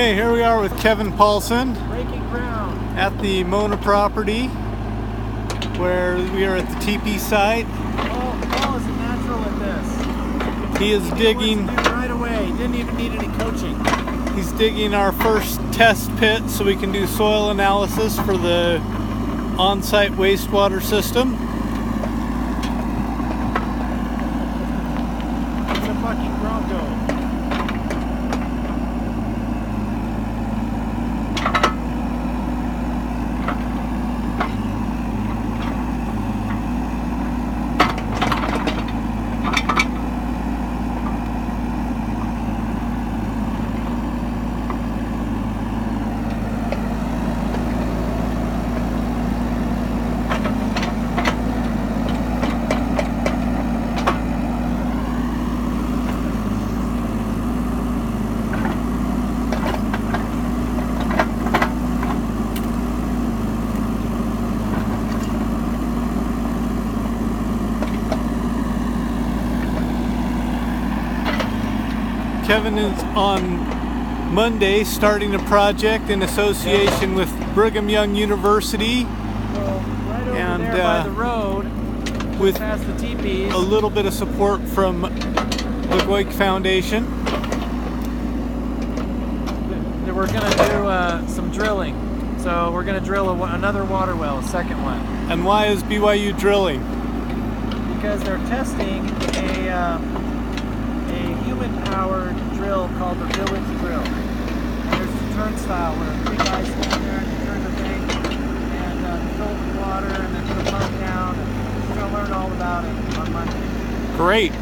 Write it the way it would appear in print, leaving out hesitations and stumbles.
Okay, here we are with Kevin Paulson Breaking ground. at the Mona property where we are at the TP site. Paul is a natural at this. He is digging Right away. He didn't even need any coaching. He's digging our first test pit so we can do soil analysis for the on-site wastewater system. It's a fucking Bronco. Kevin is on Monday starting a project in association with Brigham Young University, Right over and there by the road, with past the teepees. a little bit of support from the Goik Foundation. We're going to do some drilling. So we're going to drill another water well, a second one. And why is BYU drilling? Because they're testing a human-powered drill called the Village Drill. And there's a turnstile where 3 guys stand there and you turn the thing and fill the water and then put a pump down. And we're going to learn all about it on Monday. Great.